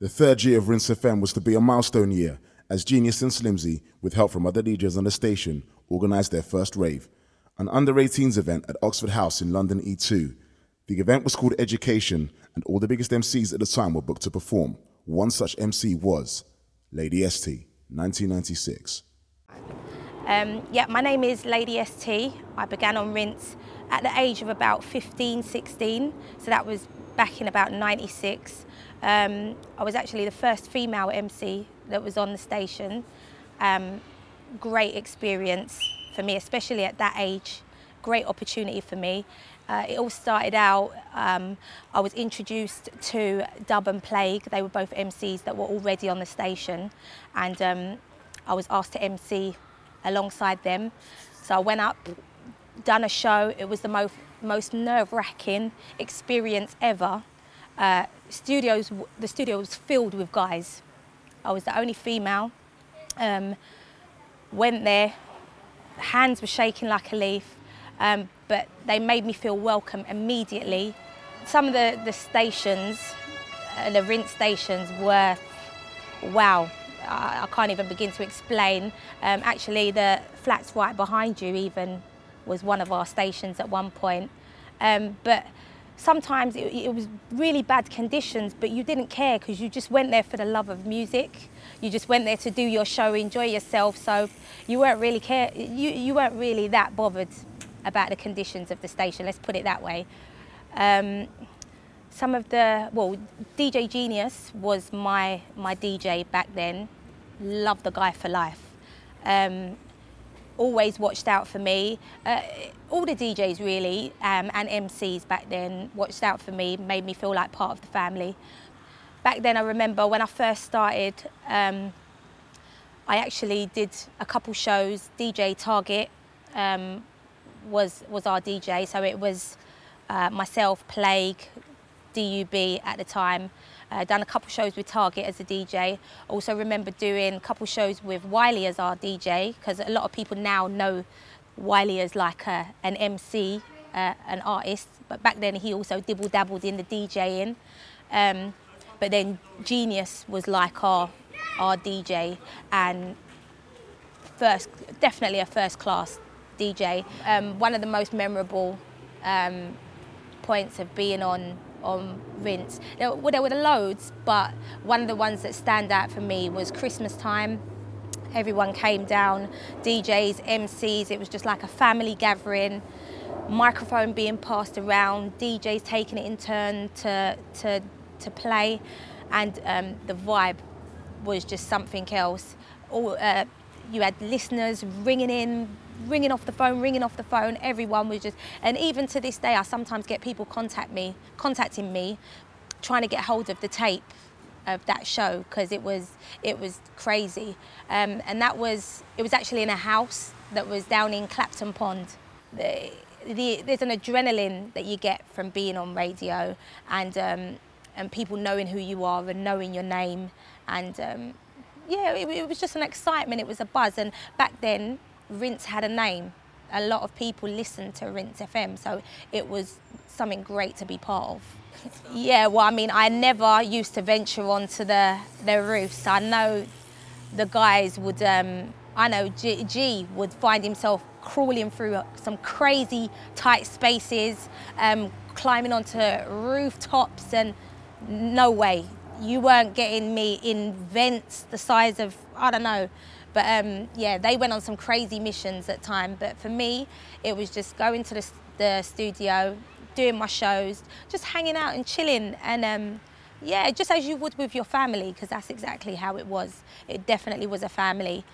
The third year of Rinse FM was to be a milestone year, as Genius and Slimzy, with help from other DJs on the station, organised their first rave, an under-18s event at Oxford House in London E2. The event was called Education, and all the biggest MCs at the time were booked to perform. One such MC was Lady ST, 1996. Yeah, my name is Lady ST. I began on Rinse at the age of about 15, 16, so that was back in about 96. I was actually the first female MC that was on the station. Great experience for me, especially at that age. Great opportunity for me. It all started out, I was introduced to Dub and Plague. They were both MCs that were already on the station, and I was asked to MC alongside them. So I went up, done a show. It was the most nerve-wracking experience ever. The studio was filled with guys. I was the only female. Went there, hands were shaking like a leaf, but they made me feel welcome immediately. Some of the stations, the Rinse stations were, wow, I can't even begin to explain. Actually, the flats right behind you even was one of our stations at one point. But sometimes it was really bad conditions, but you didn't care because you just went there for the love of music. You just went there to do your show, enjoy yourself. So you weren't really you weren't really that bothered about the conditions of the station. Let's put it that way. DJ Genius was my DJ back then. Loved the guy for life. Always watched out for me. All the DJs really, and MCs back then watched out for me, made me feel like part of the family. Back then I remember when I first started, I actually did a couple shows. DJ Target was our DJ, so it was myself, Plague, DUB at the time. Done a couple shows with Target as a DJ. Also remember doing a couple shows with Wiley as our DJ, because a lot of people now know Wiley as like an MC, an artist, but back then he also dibble-dabbled in the DJing. But then Genius was like our DJ, and definitely a first-class DJ. One of the most memorable points of being on Rinse. There were loads, but one of the ones that stand out for me was Christmas time. Everyone came down, DJs, MCs, it was just like a family gathering, microphone being passed around, DJs taking it in turn to play, and the vibe was just something else. You had listeners ringing off the phone, everyone was just, and even to this day I sometimes get people contacting me, trying to get hold of the tape of that show, because it was crazy. And it was actually in a house that was down in Clapton Pond. There's an adrenaline that you get from being on radio, and people knowing who you are and knowing your name, and yeah, it was just an excitement, it was a buzz. And back then Rinse had a name. A lot of people listened to Rinse FM, so it was something great to be part of. Yeah, well, I mean, I never used to venture onto the roofs. I know the guys would, I know G would find himself crawling through some crazy tight spaces, climbing onto rooftops, and no way. You weren't getting me in vents the size of, I don't know. But yeah, they went on some crazy missions at time. But for me, it was just going to the studio, doing my shows, just hanging out and chilling. And yeah, just as you would with your family, because that's exactly how it was. It definitely was a family.